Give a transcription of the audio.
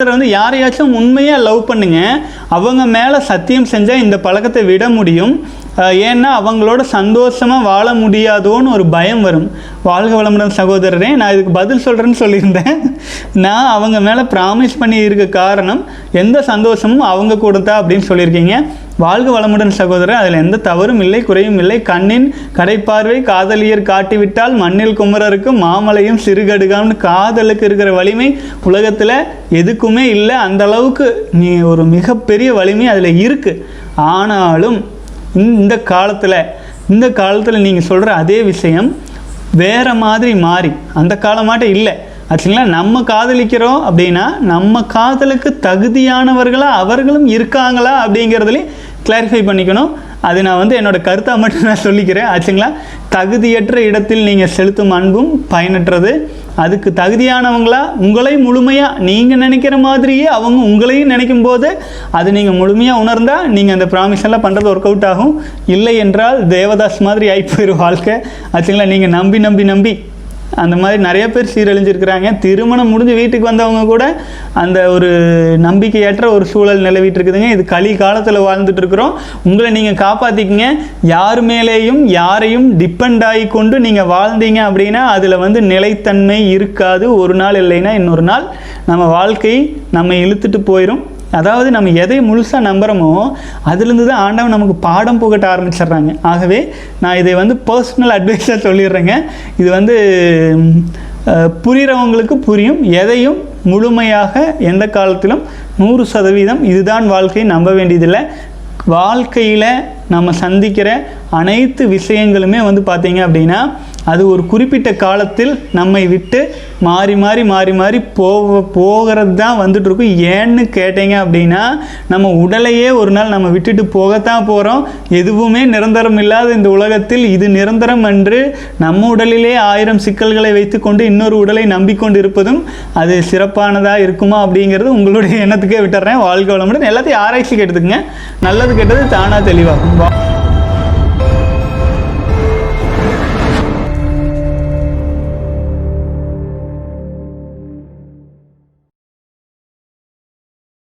வந்து யாரையாச்சும் உண்மையாக லவ் பண்ணுங்க, அவங்க மேலே சத்தியம் செஞ்சால் இந்த பழக்கத்தை விட முடியும். ஏன்னா அவங்களோட சந்தோஷமாக வாழ முடியாதோன்னு ஒரு பயம் வரும். வாழ்க வளமுடன் சகோதரரே, நான் இதுக்கு பதில் சொல்கிறேன்னு சொல்லியிருந்தேன். நான் அவங்க மேலே ப்ராமிஸ் பண்ணி இருக்க காரணம் எந்த சந்தோஷமும் அவங்க கொடுத்தா அப்படின்னு சொல்லியிருக்கீங்க. வாழ்க வளமுடன் சகோதரர், அதில் எந்த தவறும் இல்லை, குறையும் இல்லை. கண்ணின் கடைப்பார்வை காதலியர் காட்டிவிட்டால் மண்ணில் குமரருக்கு மாமலையும் சிறுகடுகான்னு காதலுக்கு இருக்கிற வலிமை உலகத்தில் எதுக்குமே இல்லை. அந்த அளவுக்கு நீ ஒரு மிகப்பெரிய வலிமை அதில் இருக்குது. ஆனாலும் இந்த காலத்தில் நீங்கள் சொல்கிற அதே விஷயம் வேறு மாதிரி மாறி அந்த காலமாட்டம் இல்லை ஆச்சுங்களா. நம்ம காதலிக்கிறோம் அப்படின்னா நம்ம காதலுக்கு தகுதியானவர்களாக அவர்களும் இருக்காங்களா அப்படிங்கிறதுலையும் கிளாரிஃபை பண்ணிக்கணும். அது நான் வந்து என்னோடய கருத்தாக மட்டும் நான் சொல்லிக்கிறேன் ஆச்சுங்களா. தகுதியற்ற இடத்தில் நீங்கள் செலுத்தும் அன்பும் பயனற்றது. அதுக்கு தகுதியானவங்களா உங்களை முழுமையாக நீங்கள் நினைக்கிற மாதிரியே அவங்க உங்களையும் நினைக்கும் போது அது நீங்கள் முழுமையாக உணர்ந்தால் நீங்கள் அந்த ப்ராமிஸ் எல்லாம் பண்ணுறது ஒர்க் அவுட் ஆகும். இல்லை என்றால் தேவதாஸ் மாதிரி ஆகி போயிடும் வாழ்க்கை ஆச்சுங்களா. நீங்கள் நம்பி அந்த மாதிரி நிறைய பேர் சீரழிஞ்சிருக்கிறாங்க. திருமணம் முடிஞ்சு வீட்டுக்கு வந்தவங்க கூட அந்த ஒரு நம்பிக்கையற்ற ஒரு சூழல் நிலவிட்டு இருக்குதுங்க. இது களி காலத்தில் வாழ்ந்துட்டு இருக்கிறோம். உங்களை நீங்கள் காப்பாற்றிக்கிங்க. யார் மேலேயும் யாரையும் டிபெண்ட் ஆகி கொண்டு நீங்கள் வாழ்ந்தீங்க அப்படின்னா அதில் வந்து நிலைத்தன்மை இருக்காது. ஒரு நாள் இல்லைன்னா இன்னொரு நாள் நம்ம வாழ்க்கை நம்ம இழுத்துட்டு போயிடும். அதாவது நம்ம எதை முழுசாக நம்புகிறோமோ அதுலேருந்து தான் ஆண்டவன் நமக்கு பாடம் புகட்ட ஆரம்பிச்சிடுறாங்க. ஆகவே நான் இதை வந்து பர்சனல் அட்வைஸாக சொல்லிடுறேங்க. இது வந்து புரிகிறவங்களுக்கு புரியும். எதையும் முழுமையாக எந்த காலத்திலும் 100% இதுதான் வாழ்க்கை நம்ப வேண்டியதில்லை. வாழ்க்கையில் நம்ம சந்திக்கிற அனைத்து விஷயங்களுமே வந்து பார்த்திங்க அப்படின்னா அது ஒரு குறிப்பிட்ட காலத்தில் நம்மை விட்டு மாறி போகிறது தான் வந்துட்டுருக்கும். ஏன்னு கேட்டீங்க அப்படின்னா நம்ம உடலையே ஒரு நாள் நம்ம விட்டுட்டு போகத்தான் போகிறோம். எதுவுமே நிரந்தரம் இல்லாத இந்த உலகத்தில் இது நிரந்தரம் என்று நம்ம உடலிலே 1000 சிக்கல்களை வைத்துக்கொண்டு இன்னொரு உடலை நம்பிக்கொண்டு இருப்பதும் அது சிறப்பானதாக இருக்குமா அப்படிங்கிறது உங்களுடைய எண்ணத்துக்கே விட்டுறேன். வாழ்க்கை வளமுடன் எல்லாத்தையும் ஆராய்ச்சி கேட்டுக்குங்க. நல்லது கெட்டது தானாக தெளிவாகும்.